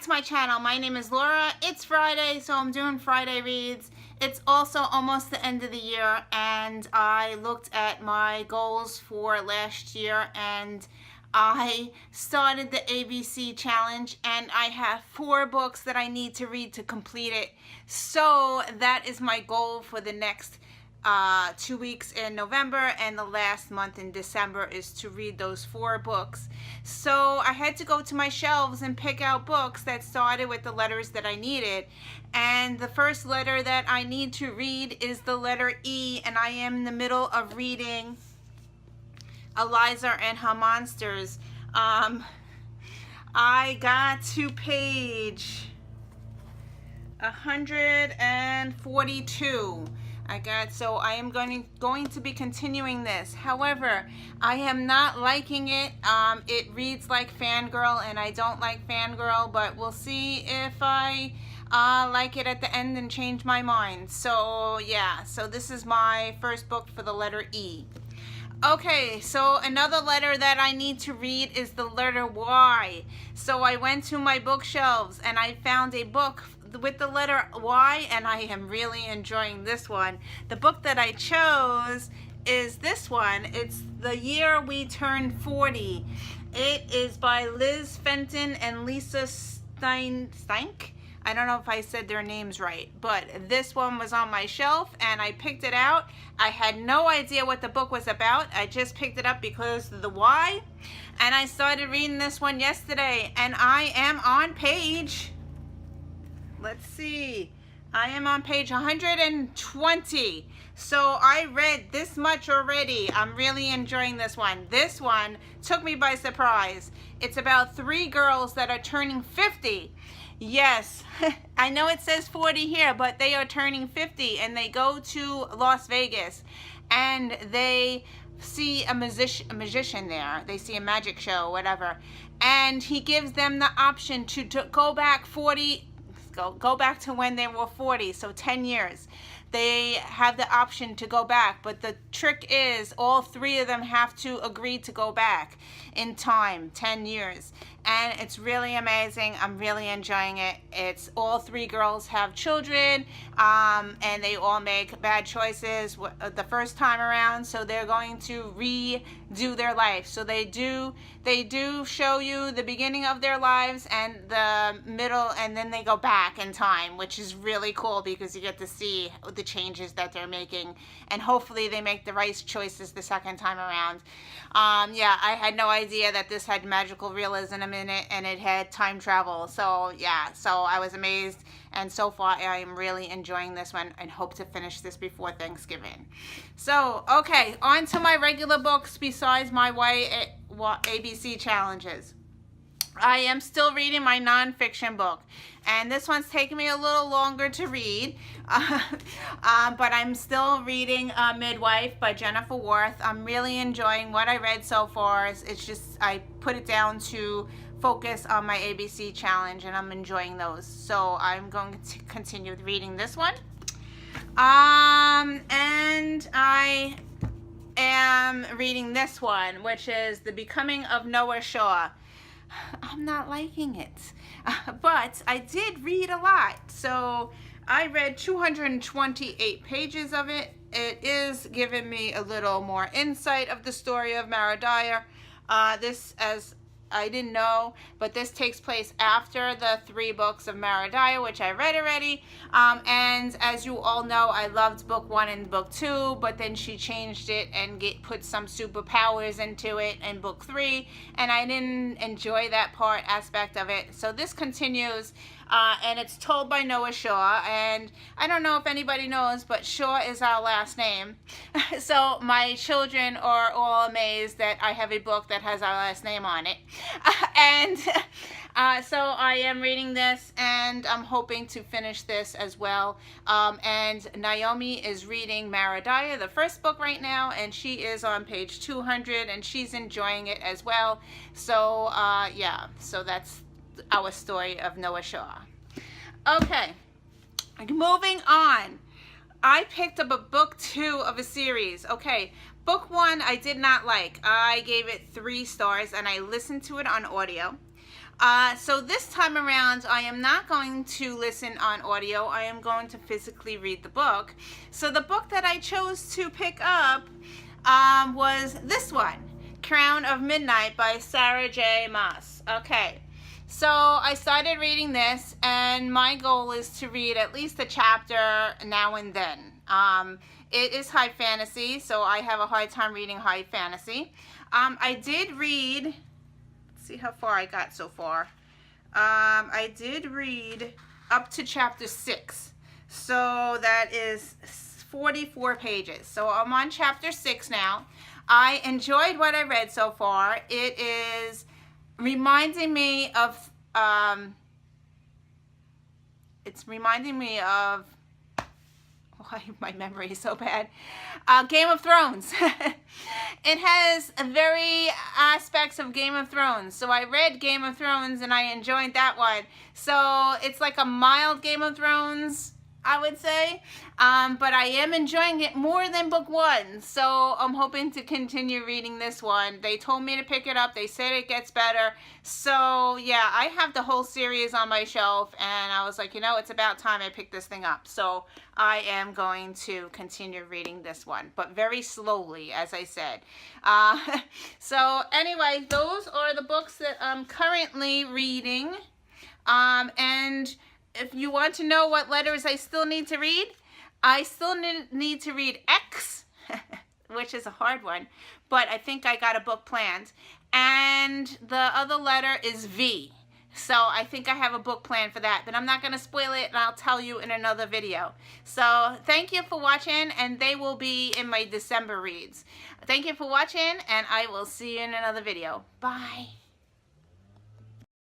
to my channel. My name is Laura. It's Friday, so I'm doing Friday reads. It's also almost the end of the year, and I looked at my goals for last year, and I started the ABC challenge, and I have 4 books that I need to read to complete it. So that is my goal for the next 2 weeks in November, and the last month in December is to read those 4 books. So I had to go to my shelves and pick out books that started with the letters that I needed, and the first letter that I need to read is the letter E, and I am in the middle of reading Eliza and Her Monsters. I got to page 142. So I am going to be continuing this. However, I am not liking it. It reads like Fangirl, and I don't like Fangirl, but we'll see if I like it at the end and change my mind. So yeah, so this is my first book for the letter E. Okay, so another letter that I need to read is the letter Y. So I went to my bookshelves and I found a book with the letter Y, and I am really enjoying this one. The book that I chose is this one. It's The Year We Turned 40. It is by Liz Fenton and Lisa Steinck. I don't know if I said their names right, but this one was on my shelf and I picked it out. I had no idea what the book was about. I just picked it up because of the Y, and I started reading this one yesterday, and I am on page, let's see, I am on page 120. So I read this much already. I'm really enjoying this one. This one took me by surprise. It's about 3 girls that are turning 50. Yes, I know it says 40 here, but they are turning 50, and they go to Las Vegas, and they see a magician there. They see a magic show, whatever, and he gives them the option to go back 40. Go back to when they were 40, so 10 years. They have the option to go back, but the trick is all 3 of them have to agree to go back in time, 10 years. And it's really amazing. I'm really enjoying it. It's all 3 girls have children, and they all make bad choices the first time around, so they're going to redo their life. So they do show you the beginning of their lives and the middle, and then they go back in time, which is really cool because you get to see the changes that they're making, and hopefully they make the right choices the second time around. Yeah, I had no idea that this had magical realism in it, and it had time travel. So yeah, so I was amazed, and so far I am really enjoying this one and hope to finish this before Thanksgiving. So okay, on to my regular books besides my ABC challenges. I am still reading my nonfiction book, and this one's taking me a little longer to read, but I'm still reading Midwife by Jennifer Worth. I'm really enjoying what I read so far. It's just I put it down to focus on my ABC challenge, and I'm enjoying those. So I'm going to continue reading this one. And I am reading this one, which is The Becoming of Noah Shaw. I'm not liking it, but I did read a lot. So I read 228 pages of it. It is giving me a little more insight of the story of Mara Dyer. This, as I didn't know, but this takes place after the 3 books of Mara Dyer, which I read already. And as you all know, I loved book 1 and book 2, but then she changed it and put some superpowers into it in book 3, and I didn't enjoy that aspect of it. So this continues, and it's told by Noah Shaw, and I don't know if anybody knows, but Shaw is our last name. So my children are all amazed that I have a book that has our last name on it. And so I am reading this, and I'm hoping to finish this as well. And Naomi is reading Mara Dyer, the first book right now, and she is on page 200, and she's enjoying it as well. So yeah, so that's our story of Noah Shaw. Okay, moving on. I picked up a book 2 of a series. Okay, book 1 I did not like. I gave it 3 stars, and I listened to it on audio. So this time around, I am not going to listen on audio. I am going to physically read the book. So the book that I chose to pick up was this one, Crown of Midnight by Sarah J. Maas. Okay. So I started reading this, and my goal is to read at least a chapter now and then. It is high fantasy, so I have a hard time reading high fantasy. I did read, let's see how far I got so far. I did read up to chapter 6, so that is 44 pages. So I'm on chapter 6 now. I enjoyed what I read so far. It is reminding me of, why my memory is so bad, Game of Thrones. It has very aspects of Game of Thrones. So I read Game of Thrones and I enjoyed that one. So it's like a mild Game of Thrones, I would say, but I am enjoying it more than book 1, so I'm hoping to continue reading this one. They told me to pick it up. They said it gets better, so yeah, I have the whole series on my shelf, and I was like, you know, it's about time I pick this thing up. So I am going to continue reading this one, but very slowly, as I said. So anyway, those are the books that I'm currently reading, and if you want to know what letters I still need to read, I still need to read X, which is a hard one, but I think I got a book planned. And the other letter is V. So I think I have a book planned for that, but I'm not going to spoil it, and I'll tell you in another video. So thank you for watching, and they will be in my December reads. Thank you for watching, and I will see you in another video. Bye.